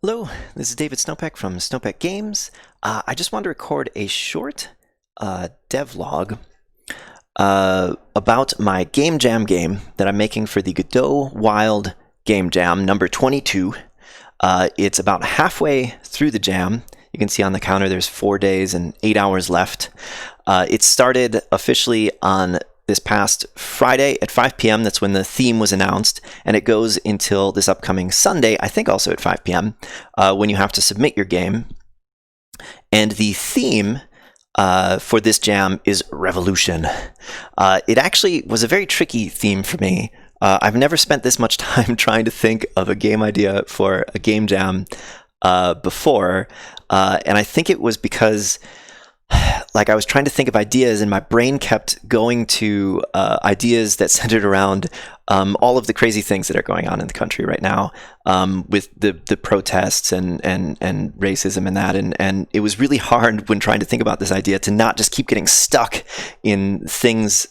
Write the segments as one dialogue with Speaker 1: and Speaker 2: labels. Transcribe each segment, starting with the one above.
Speaker 1: Hello, this is David Snowpeck from Snowpeck Games. I just wanted to record a short devlog about my Game Jam game that I'm making for the Godot Wild Jam number 22. It's about halfway through the jam. You can see on the counter there's 4 days and 8 hours left. It started officially on this past Friday at 5 p.m. That's when the theme was announced, and it goes until this upcoming Sunday, I think also at 5 p.m., when you have to submit your game. And the theme for this jam is Revolution. It actually was a very tricky theme for me. I've never spent this much time trying to think of a game idea for a game jam before, and I think it was because I was trying to think of ideas, and my brain kept going to ideas that centered around all of the crazy things that are going on in the country right now, with the protests and racism and that. And it was really hard when trying to think about this idea to not just keep getting stuck in things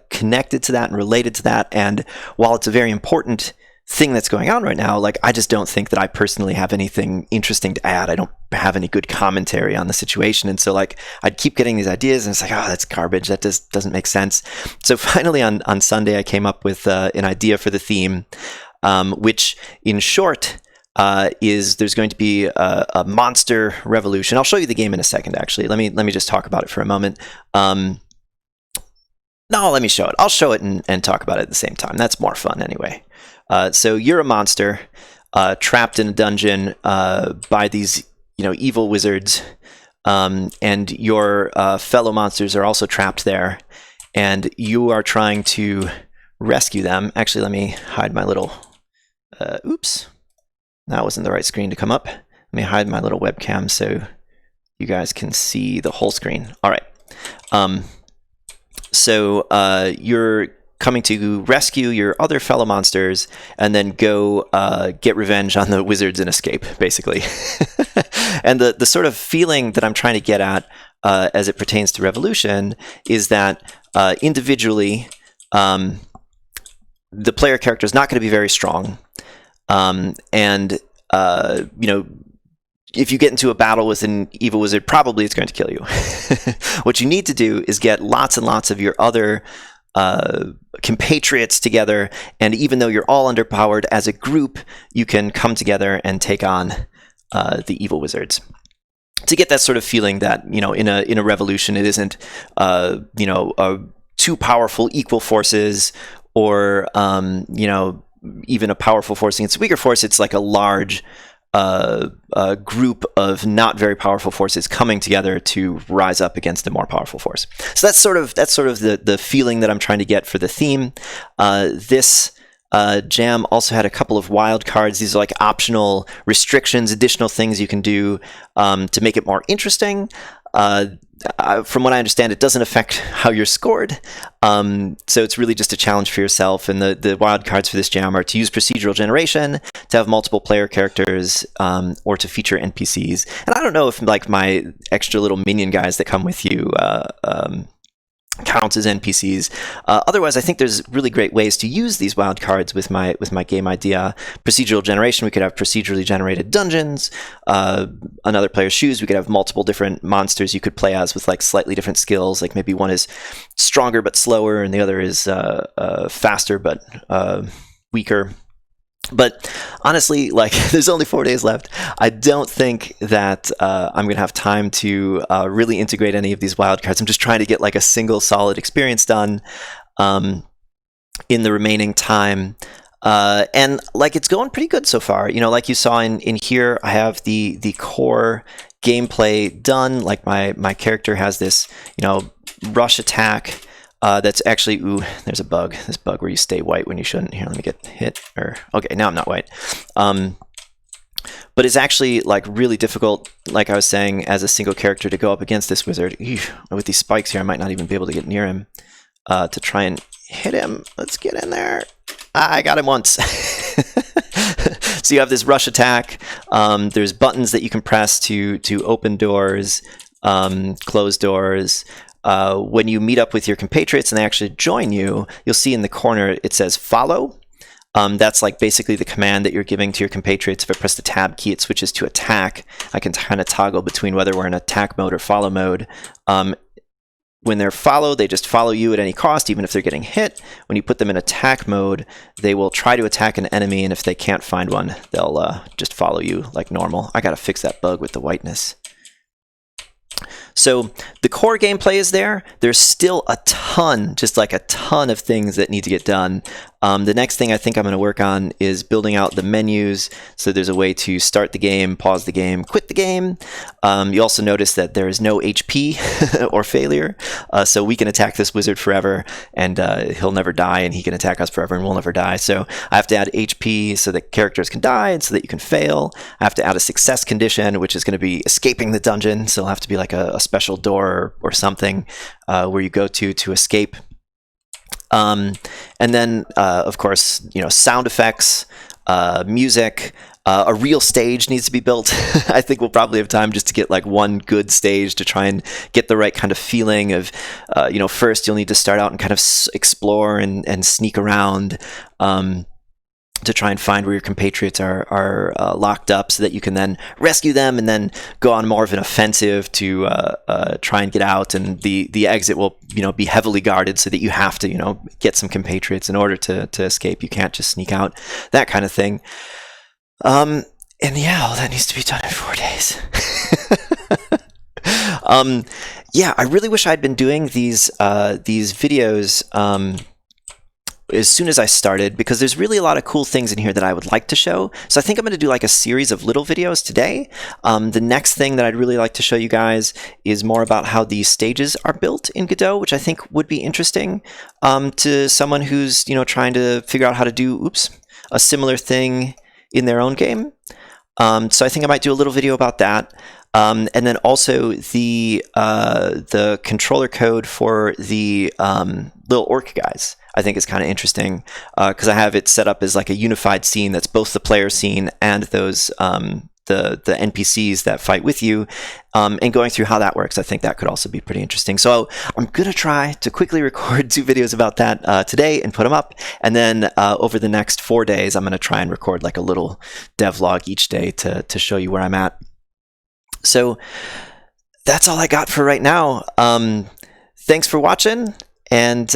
Speaker 1: connected to that and related to that. And while it's a very important thing that's going on right now, I just don't think that I personally have anything interesting to add. I don't have any good commentary on the situation, and so I'd keep getting these ideas, and it's like, oh, that's garbage. That doesn't make sense. So finally, on Sunday, I came up with an idea for the theme, which, in short, is there's going to be a monster revolution. I'll show you the game in a second. Actually, let me just talk about it for a moment. No, let me show it. I'll show it and talk about it at the same time. That's more fun anyway. So you're a monster trapped in a dungeon by these, evil wizards, and your fellow monsters are also trapped there, and you are trying to rescue them. Actually, let me hide my little. Oops, that wasn't the right screen to come up. Let me hide my little webcam so you guys can see the whole screen. All right. So you're coming to rescue your other fellow monsters and then go get revenge on the wizards and escape, basically. And the sort of feeling that I'm trying to get at as it pertains to Revolution is that individually, the player character is not going to be very strong. And if you get into a battle with an evil wizard, probably it's going to kill you. What you need to do is get lots and lots of your other compatriots together, and even though you're all underpowered as a group, you can come together and take on the evil wizards. To get that sort of feeling that, in a revolution, it isn't two powerful equal forces, or even a powerful force against a weaker force. It's like a large a group of not very powerful forces coming together to rise up against a more powerful force. So that's sort of the feeling that I'm trying to get for the theme. This jam also had a couple of wild cards. These are like optional restrictions, additional things you can do to make it more interesting. From what I understand, it doesn't affect how you're scored, so it's really just a challenge for yourself. And the wild cards for this jam are to use procedural generation, to have multiple player characters, or to feature NPCs. And I don't know if my extra little minion guys that come with you counts as NPCs. Otherwise, I think there's really great ways to use these wild cards with my game idea. Procedural generation, we could have procedurally generated dungeons. Another player's shoes, we could have multiple different monsters you could play as with slightly different skills. Like maybe one is stronger but slower, and the other is faster but weaker. But honestly, there's only 4 days left. I don't think that I'm going to have time to really integrate any of these wildcards. I'm just trying to get a single solid experience done in the remaining time. And it's going pretty good so far. Like you saw in here, I have the core gameplay done. My character has this, rush attack. That's actually, ooh, there's a bug. This bug where you stay white when you shouldn't. Here, let me get hit. Okay, now I'm not white. But it's actually really difficult, like I was saying, as a single character to go up against this wizard. Eesh, with these spikes here, I might not even be able to get near him to try and hit him. Let's get in there. I got him once. So you have this rush attack. There's buttons that you can press to open doors, close doors. When you meet up with your compatriots and they actually join you, you'll see in the corner it says follow. That's like basically the command that you're giving to your compatriots. If I press the tab key, it switches to attack. I can kind of toggle between whether we're in attack mode or follow mode. When they're follow, they just follow you at any cost, even if they're getting hit. When you put them in attack mode, they will try to attack an enemy, and if they can't find one, they'll just follow you like normal. I gotta fix that bug with the whiteness. So the core gameplay is there. There's still a ton, just like a ton of things that need to get done. The next thing I think I'm going to work on is building out the menus. So there's a way to start the game, pause the game, quit the game. You also notice that there is no HP or failure. So we can attack this wizard forever, and he'll never die, and he can attack us forever, and we'll never die. So I have to add HP so that characters can die and so that you can fail. I have to add a success condition, which is going to be escaping the dungeon. So it'll have to be like a special door or something where you go to escape. And then, of course, sound effects, music, a real stage needs to be built. I think we'll probably have time just to get like one good stage to try and get the right kind of feeling of, first you'll need to start out and kind of explore and sneak around, to try and find where your compatriots are locked up so that you can then rescue them and then go on more of an offensive to try and get out. And the exit will be heavily guarded so that you have to get some compatriots in order to escape. You can't just sneak out, that kind of thing. And yeah, all that needs to be done in 4 days. Yeah, I really wish I'd been doing these videos as soon as I started, because there's really a lot of cool things in here that I would like to show. So I think I'm going to do like a series of little videos today. The next thing that I'd really like to show you guys is more about how these stages are built in Godot, which I think would be interesting to someone who's trying to figure out how to do a similar thing in their own game. So I think I might do a little video about that. And then also the controller code for the little orc guys, I think is kind of interesting, because I have it set up as like a unified scene that's both the player scene and those the NPCs that fight with you, and going through how that works. I think that could also be pretty interesting. So I'm gonna try to quickly record 2 videos about that today and put them up, and then over the next 4 days I'm gonna try and record like a little devlog each day to show you where I'm at. So that's all I got for right now. Thanks for watching, and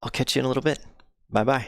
Speaker 1: I'll catch you in a little bit. Bye-bye.